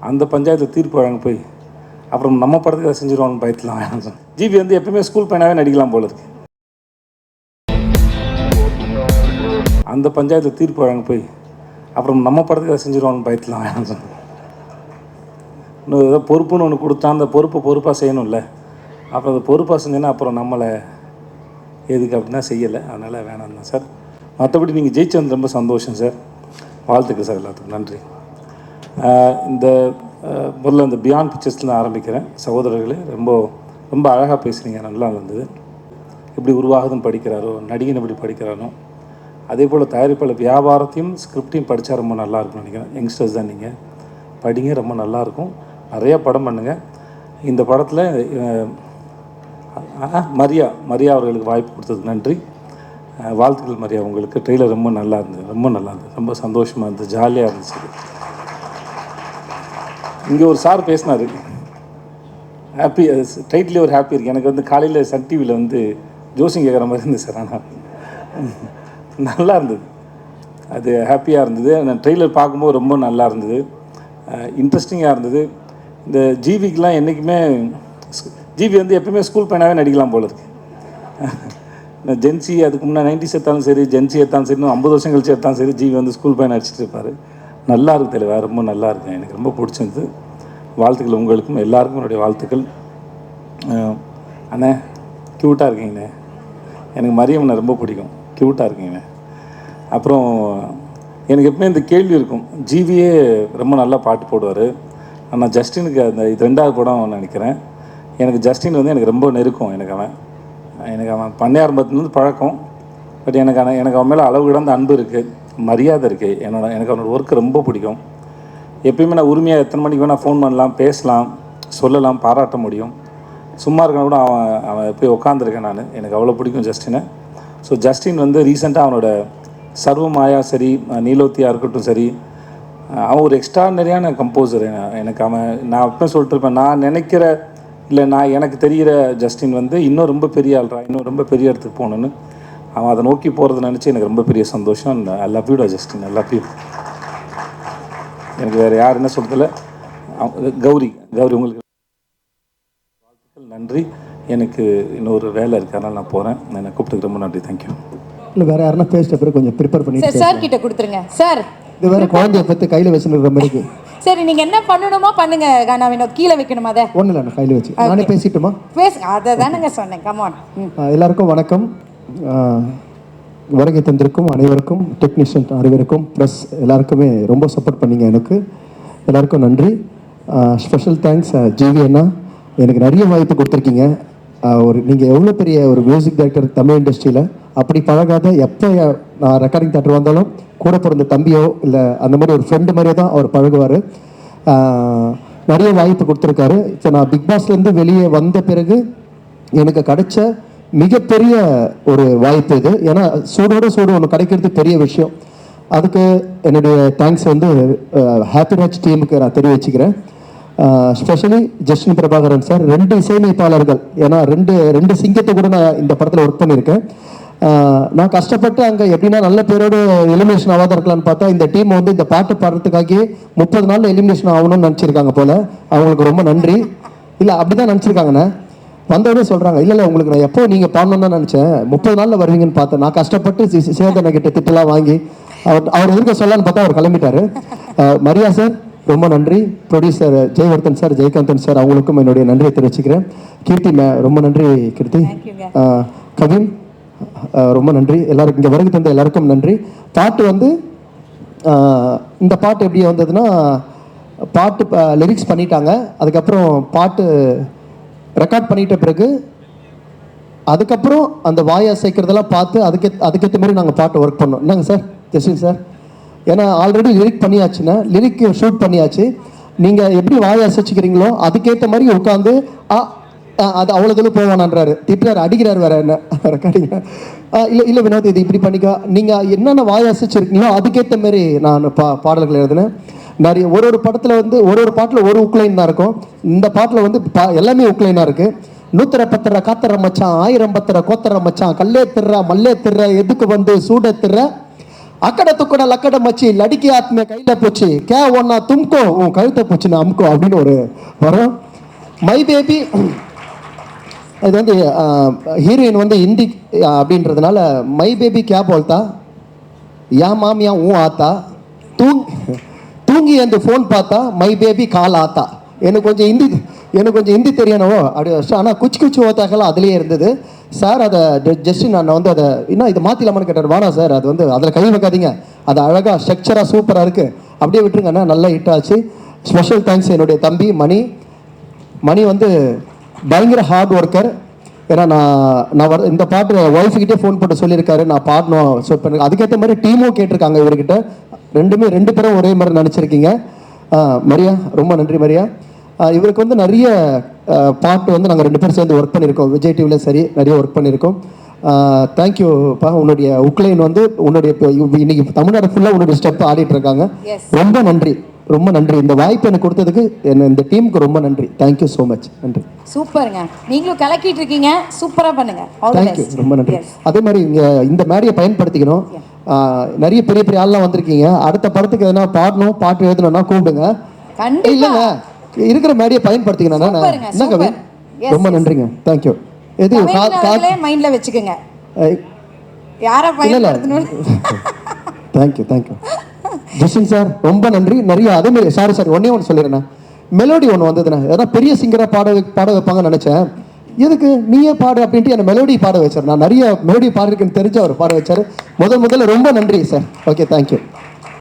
அந்த பஞ்சாயத்தில் தீர்ப்பு வழங்க போய் அப்புறம் நம்ம படத்துக்கு அதை செஞ்சிருவான்னு பயத்துலாம் வேணாம் சொன்னேன். ஜிவி வந்து எப்பவுமே ஸ்கூல் பையனாகவே நடிக்கலாம் போல இருக்கு. அந்த பஞ்சாயத்தில் தீர்ப்பு வழங்க போய் அப்புறம் நம்ம படத்துக்கு அதை செஞ்சிருவான்னு பயத்துலாம் வேணாம் சொன்னேன். இன்னும் ஏதோ பொறுப்புன்னு ஒன்று கொடுத்தா அந்த பொறுப்பாக செய்யணும்ல. அப்புறம் அது பொறுப்பாக செஞ்சேன்னா அப்புறம் நம்மளை எதுக்கு அப்படின்னா செய்யலை. அதனால் வேணாம் தான் சார். மற்றபடி நீங்கள் ஜெயிச்சு வந்து ரொம்ப சந்தோஷம் சார். வாழ்த்துக்கள் சார், எல்லாத்துக்கும் நன்றி. இந்த முதல்ல இந்த பியாண்ட் பிக்சர்ஸில் ஆரம்பிக்கிறேன். சகோதரர்களே, ரொம்ப அழகாக பேசுகிறீங்க, நல்லா இருந்தது. எப்படி உருவாகுதுன்னு படிக்கிறாரோ, நடிகன் எப்படி படிக்கிறானோ, அதே போல் தயாரிப்பாளர் வியாபாரத்தையும் ஸ்கிரிப்டையும் படித்தா ரொம்ப நல்லாயிருக்கும்னு நினைக்கிறேன். யங்ஸ்டர்ஸ் தான் நீங்கள், படிங்க, ரொம்ப நல்லாயிருக்கும். நிறையா படம் பண்ணுங்கள். இந்த படத்தில் மரியா அவர்களுக்கு வாய்ப்பு கொடுத்ததுக்கு நன்றி. வாழ்த்துக்கள் மரியா, உங்களுக்கு ட்ரெய்லர் ரொம்ப நல்லா இருந்தது, ரொம்ப சந்தோஷமாக இருந்தது, ஜாலியாக இருந்துச்சு. இங்கே ஒரு சார் பேசினார், ஹாப்பி டைட்டிலே ஒரு ஹாப்பி இருக்குது. எனக்கு வந்து காலையில் சன் டிவியில் வந்து ஜோசிங் கேட்குற மாதிரி இருந்தது சார். ஆனால் நல்லா இருந்தது, அது ஹாப்பியாக இருந்தது. நான் ட்ரெய்லர் பார்க்கும்போது ரொம்ப நல்லா இருந்தது, இன்ட்ரெஸ்டிங்காக இருந்தது. இந்த ஜிவிக்கெலாம் என்றைக்குமே ஜிவி வந்து எப்பவுமே ஸ்கூல் பையனாகவே நடிக்கலாம் போல இருக்குது. ஜென்சி அதுக்கு முன்னே 90s எடுத்தாலும் சரி, ஜென்சி எடுத்தாலும் சரி, இன்னும் 50 வருஷம் கழிச்சு எடுத்தாலும் சரி, ஜிவி வந்து ஸ்கூல் பையன் நடிச்சிட்டு இருப்பார். நல்லா இருக்குது தெளிவா, ரொம்ப நல்லா இருக்கு, எனக்கு ரொம்ப பிடிச்சிருந்தது. வாழ்த்துக்கள் உங்களுக்கும் எல்லாருக்கும் என்னுடைய வாழ்த்துக்கள். அண்ணே க்யூட்டாக இருக்கீங்கண்ணே, எனக்கு மரியம்ண்ணே ரொம்ப பிடிக்கும், க்யூட்டாக இருக்கீங்கண்ணே. அப்புறம் எனக்கு எப்பவுமே இந்த கேள்வி இருக்கும், ஜிவியே ரொம்ப நல்லா பாட்டு போடுவார், ஆனால் ஜஸ்டினுக்கு அந்த இது 2வது படம் நினைக்கிறேன். எனக்கு ஜஸ்டின் வந்து எனக்கு ரொம்ப நெருக்கம். எனக்கு அவன் பண்ணையாரம்பத்துலேருந்து பழக்கம். பட் எனக்கு அவன் மேலே அளவு கிடந்த அன்பு இருக்குது, மரியாதை இருக்குது. எனக்கு அவனோட ஒர்க்கு ரொம்ப பிடிக்கும். எப்பயுமே நான் உரிமையாக எத்தனை மணிக்கு வேணால் ஃபோன் பண்ணலாம், பேசலாம், சொல்லலாம், பாராட்ட முடியும். சும்மா இருக்கா கூட அவன் போய் உட்காந்துருக்கேன் நான். எனக்கு அவ்வளோ பிடிக்கும் ஜஸ்டினை. ஸோ ஜஸ்டின் வந்து ரீசெண்டாக அவனோட சர்வமாயா சரி, நீலோத்தியாக இருக்கட்டும் சரி, அவன் ஒரு எக்ஸ்ட்ரானரியான கம்போசர். நான் அப்போ சொல்லிட்டு இருப்பேன், நான் நினைக்கிற இல்லை எனக்கு தெரிகிற ஜஸ்டின் வந்து இன்னும் ரொம்ப பெரிய ஆள்றா, இன்னும் ரொம்ப பெரிய இடத்துக்கு போகணுன்னு அவன் அதை நோக்கி போகிறத நினச்சி எனக்கு ரொம்ப பெரிய சந்தோஷம். ஐ லவ் யூடா ஜஸ்டின், ஐ லவ் யூ. எனக்கு வேறு யார் என்ன சொல்கிறதில்ல. கௌரி உங்களுக்கு வாழ்த்துக்கள், நன்றி. எனக்கு இன்னொரு வேலை இருக்குது, அதனால் நான் போகிறேன். என்னை கூப்பிட்டுக்கு ரொம்ப நன்றி, தேங்க்யூ. இல்லை வேறு யாருன்னா பேசிட்ட பிறகு கொஞ்சம் ப்ரிப்பேர் பண்ணி சார் கிட்ட கொடுத்துருங்க சார். இது வேறு குழந்தைய பற்றி கையில் வச்சுருக்கிற மாதிரி. சரி, நீங்கள் என்ன பண்ணணுமோ பண்ணுங்க. நான் இன்னும் கீழே வைக்கணுமா? அதை ஒன்றும் இல்லை, நான் கையில் வச்சு நானே பேசிட்டுமா? பேசுங்க, அதை தானேங்க சொன்னேன். கமான். எல்லாருக்கும் வணக்கம். வருகை தந்திருக்கும் அனைவருக்கும், டெக்னீஷியன் அனைவருக்கும், ப்ளஸ் எல்லாருக்குமே ரொம்ப சப்போர்ட் பண்ணிங்க. எனக்கு எல்லாருக்கும் நன்றி. ஸ்பெஷல் தேங்க்ஸ் ஜிவி அண்ணா, எனக்கு நிறைய வாய்ப்பு கொடுத்துருக்கீங்க. நீங்கள் எவ்வளோ பெரிய ஒரு மியூசிக் டைரக்டர் தமிழ் இண்டஸ்ட்ரியில், அப்படி பழகாத எப்போ நான் ரெக்கார்டிங் தேட்டர் வந்தாலும் கூட பிறந்த தம்பியோ இல்லை அந்த மாதிரி ஒரு ஃப்ரெண்டு மாதிரியே தான் அவர் பழகுவார். நிறைய வாய்ப்பு கொடுத்துருக்காரு. இப்போ நான் பிக் பாஸ்லேருந்து வெளியே வந்த பிறகு எனக்கு கிடைச்ச மிகப்பெரிய ஒரு வாய்ப்பு இது. ஏன்னா சூடு ஒன்று கிடைக்கிறது பெரிய விஷயம். அதுக்கு என்னுடைய தேங்க்ஸ் வந்து ஹாப்பிராஜ் டீமுக்கு நான் தெரிவிச்சுக்கிறேன். ஸ்பெஷலி ஜஸ்டின் பிரபாகரன் சார், 2 இசையமைப்பாளர்கள். ஏன்னா ரெண்டு சிங்கத்தை கூட நான் இந்த படத்தில் ஒர்க் பண்ணியிருக்கேன். நான் கஷ்டப்பட்டு அங்கே எப்படின்னா நல்ல பேரோடு எலிமினேஷன் ஆகாத இருக்கலான்னு பார்த்தா, இந்த டீம் வந்து இந்த பாட்டு பாடுறதுக்காகவே 30 நாளில் எலிமினேஷன் ஆகணும்னு நினச்சிருக்காங்க போல். அவங்களுக்கு ரொம்ப நன்றி. இல்லை அப்படி தான் நினச்சிருக்காங்கண்ணே. வந்தவொடனே சொல்கிறாங்க, இல்லை உங்களுக்கு நான் எப்போ நீங்கள் பாடணுன்னு தான் நினச்சேன், 30 நாளில் வருவீங்கன்னு பார்த்தேன். நான் கஷ்டப்பட்டு சேதனை கிட்ட திட்டலாம் வாங்கி அவர் இருக்க சொல்லலான்னு பார்த்தா அவர் கிளம்பிட்டார். மரியா சார் ரொம்ப நன்றி. Producer Jayewardene sir, Jayakanthan sir, அவங்களுக்கும் என்னுடைய நன்றியை தெரிவிச்சுக்கிறேன். கீர்த்தி ரொம்ப நன்றி கீர்த்தி. கவின் ரொம்ப நன்றி. எல்லாருக்கும் இங்கே வருகை தந்த எல்லாருக்கும் நன்றி. பாட்டு வந்து இந்த பாட்டு எப்படி வந்ததுன்னா, பாட்டு லிரிக்ஸ் பண்ணிட்டாங்க. அதுக்கப்புறம் பாட்டு ரெக்கார்ட் பண்ணிட்ட பிறகு அதுக்கப்புறம் அந்த வாயை அசைக்கிறதெல்லாம் பார்த்து அதுக்கேற்ற மாதிரி நாங்கள் பாட்டு ஒர்க் பண்ணோம். என்னங்க சார் ஜஸ்டின் சார்? ஏன்னா ஆல்ரெடி லிரிக் பண்ணியாச்சுன்னா, லிரிக் ஷூட் பண்ணியாச்சு. நீங்கள் எப்படி வாயை அசைச்சிக்கிறீங்களோ அதுக்கேற்ற மாதிரி உட்காந்து அது அவ்வளோ தூரம் போவானான்றாரு, திட்டுறாரு, அடிக்கிறார் வேற என்ன ரெக்கார்டிங்க. இல்லை வினோத், இது இப்படி பண்ணிக்கா, நீங்கள் என்னென்ன வாயை அசைச்சிருக்கீங்களோ அதுக்கேற்ற மாதிரி நான் பாடல்கள் எழுதினேன். நிறைய ஒரு படத்தில் வந்து ஒரு பாட்டில் ஒரு உக்லைன் தான் இருக்கும். இந்த பாட்டில் வந்து எல்லாமே உக்லைனாக இருக்குது. 110 காத்தர மச்சான், 1000 பத்தர கோத்தர மச்சான், கல்லே திர்ற மல்லே திர்ற, எதுக்கு வந்து சூட திர்ற, அக்கடை துக்கடை லக்கடை மச்சி லடிக்கி ஆத்மே கையில் போச்சு கே ஒன்னா தும்கோ உன் கழுத்தை போச்சுன்னு அமுக்கோ அப்படின்னு ஒரு வரும். மை பேபி இது வந்து ஹீரோயின் வந்து ஹிந்தி அப்படின்றதுனால மை பேபி கே போல்தா யா மாமியா ஊ ஆத்தா தூங்கி அந்த ஃபோன் பார்த்தா மை பேபி கால் ஆத்தா. எனக்கு கொஞ்சம் ஹிந்தி தெரியணும் அப்படி ஆனால் குச்சி ஓத்தாக்கெல்லாம் அதுலேயே இருந்தது சார். அதை ஜஸ்ட் நான் வந்து அதை இன்னும் இதை மாற்றிலாமான்னு கேட்டார். வாடா சார் அது வந்து அதில் கை வைக்காதீங்க, அது அழகாக ஸ்ட்ரக்சராக சூப்பராக இருக்குது, அப்படியே விட்டுருங்கண்ணா. நல்லா ஹிட் ஆச்சு. ஸ்பெஷல் தேங்க்ஸ் என்னுடைய தம்பி மணி வந்து பயங்கர ஹார்ட் ஒர்க்கர். ஏன்னா நான் இந்த பாட்டு ஒய்ஃபுக்கிட்டே ஃபோன் போட்டு சொல்லியிருக்காரு நான் பாடணும். ஸோ இப்போ அதுக்கேற்ற மாதிரி டீமும் கேட்டிருக்காங்க இவர்கிட்ட. ரெண்டு பேரும் ஒரே மாதிரி நினச்சிருக்கீங்க. மரியா ரொம்ப நன்றி மரியா. இவருக்கு வந்து நிறைய பாட்டு வந்து நாங்கள் 2 பேரும் சேர்ந்து ஒர்க் பண்ணியிருக்கோம். விஜய் டிவியில் சரி நிறைய ஒர்க் பண்ணியிருக்கோம். தேங்க்யூப்பா. உன்னுடைய உக்லைன் வந்து உன்னுடைய இன்னைக்கு தமிழ்நாடு ஃபுல்லாக உன்னுடைய ஸ்டெப் ஆடிட்டு இருக்காங்க. ரொம்ப நன்றி இந்த வாய்ப்பு எனக்கு கொடுத்ததுக்கு இந்த டீமுக்கு ரொம்ப நன்றி. Thank you so much. நன்றி. சூப்பருங்க, நீங்களும் கலக்கிட்டு இருக்கீங்க, சூப்பராக பண்ணுங்க. தேங்க்யூ ரொம்ப நன்றி. அதே மாதிரி இங்கே இந்த மேடையை பயன்படுத்திக்கணும். நிறைய பெரிய ஆள்லாம் வந்திருக்கீங்க. அடுத்த படத்துக்கு எதனா பாட்டு எழுதணும்னா கூப்பிடுங்க. இல்லைங்க இருக்கிற மேடையை பயன்படுத்திக்கணும். என்ன கவி ரொம்ப நன்றிங்க. தேங்க்யூ. எது மைண்ட்ல வச்சுக்கோங்க யாரை பயன்படுத்தணும். தேங்க்யூ ஜஸ்டின் சார் ரொம்ப நன்றி. நிறைய அதே மாதிரி சாரி ஒன்று சொல்லிடுறேன். மெலோடி ஒன்று வந்ததுண்ணா. ஏன்னா பெரிய சிங்கராக பாட வைப்பாங்கன்னு நினச்சேன். எதுக்கு நீயே பாடு அப்படின்ட்டு என்னை மெலோடி பாட வச்சார். நான் நிறைய மெலோடி பாடுறதுக்குன்னு தெரிஞ்சு அவர் பாட வச்சார். முதல்ல ரொம்ப நன்றி சார். Okay thank you.